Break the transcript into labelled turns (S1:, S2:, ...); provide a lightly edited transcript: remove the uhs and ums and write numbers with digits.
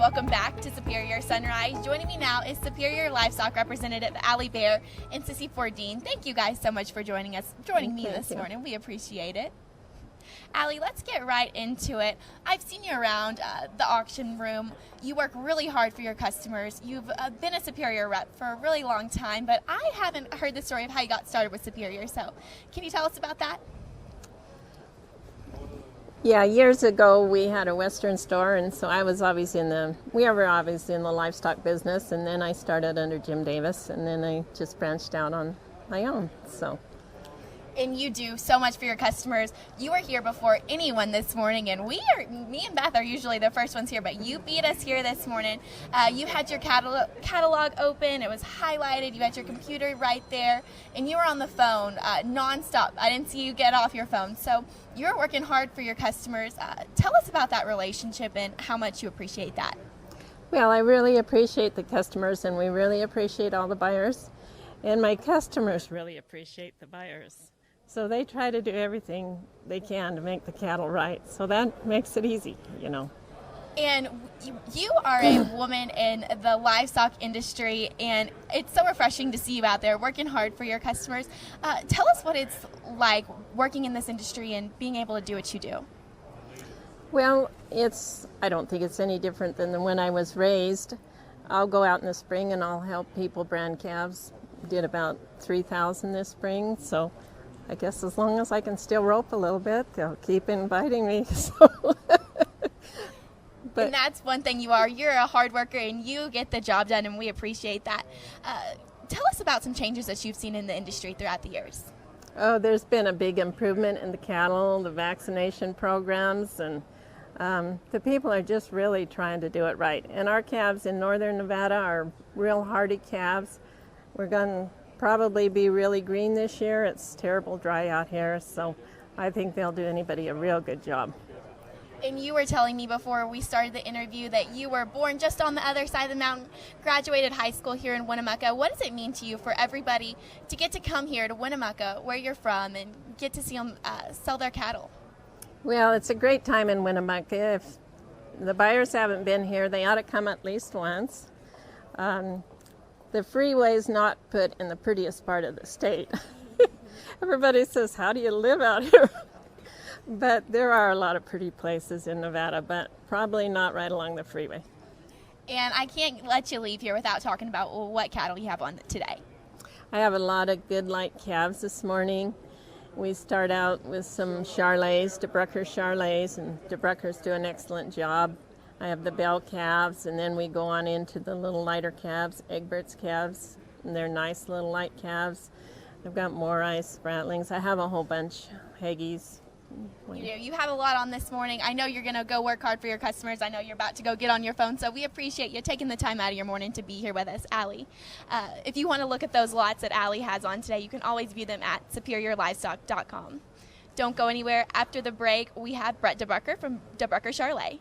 S1: welcome back to Superior Sunrise. Joining me now is Superior Livestock Representative Allie Bear and Sissy Fordine. Thank you guys so much for joining me this morning. We appreciate it. Allie, let's get right into it. I've seen you around the auction room. You work really hard for your customers. You've been a Superior rep for a really long time, but I haven't heard the story of how you got started with Superior. So can you tell us about that?
S2: Yeah, years ago we had a Western store, and so we were obviously in the livestock business, and then I started under Jim Davis, and then I just branched out on my own.
S1: And you do so much for your customers. You were here before anyone this morning, and me and Beth are usually the first ones here, but you beat us here this morning. You had your catalog open, it was highlighted, you had your computer right there, and you were on the phone nonstop. I didn't see you get off your phone, so you're working hard for your customers. Tell us about that relationship and how much you appreciate that.
S2: Well, I really appreciate the customers, and we really appreciate all the buyers, and my customers really appreciate the buyers. So they try to do everything they can to make the cattle right. So that makes it easy, you know.
S1: And you are a woman in the livestock industry, and it's so refreshing to see you out there working hard for your customers. Tell us what it's like working in this industry and being able to do what you do.
S2: Well, I don't think it's any different than when I was raised. I'll go out in the spring and I'll help people brand calves. Did about 3,000 this spring, so I guess as long as I can still rope a little bit, they'll keep inviting me.
S1: And that's one thing you are. You're a hard worker and you get the job done, and we appreciate that. Tell us about some changes that you've seen in the industry throughout the years.
S2: Oh, there's been a big improvement in the cattle, the vaccination programs, and the people are just really trying to do it right. And our calves in northern Nevada are real hardy calves. We're going to probably be really green this year. It's terrible dry out here, so I think they'll do anybody a real good job.
S1: And you were telling me before we started the interview that you were born just on the other side of the mountain, graduated high school here in Winnemucca. What does it mean to you for everybody to get to come here to Winnemucca, where you're from, and get to see them sell their cattle?
S2: Well, it's a great time in Winnemucca. If the buyers haven't been here, they ought to come at least once. The freeway's not put in the prettiest part of the state. Everybody says, how do you live out here? But there are a lot of pretty places in Nevada, but probably not right along the freeway.
S1: And I can't let you leave here without talking about what cattle you have on today.
S2: I have a lot of good light calves this morning. We start out with some Charolais, DeBrucker Charolais, and DeBruckers do an excellent job. I have the bell calves, and then we go on into the little lighter calves, Egbert's calves, and they're nice little light calves. I've got Morai, Spratlings. I have a whole bunch, Haggies.
S1: You have a lot on this morning. I know you're going to go work hard for your customers. I know you're about to go get on your phone, so we appreciate you taking the time out of your morning to be here with us, Allie. If you want to look at those lots that Allie has on today, you can always view them at superiorlivestock.com. Don't go anywhere. After the break, we have Brett DeBrucker from DeBrucker Charolais.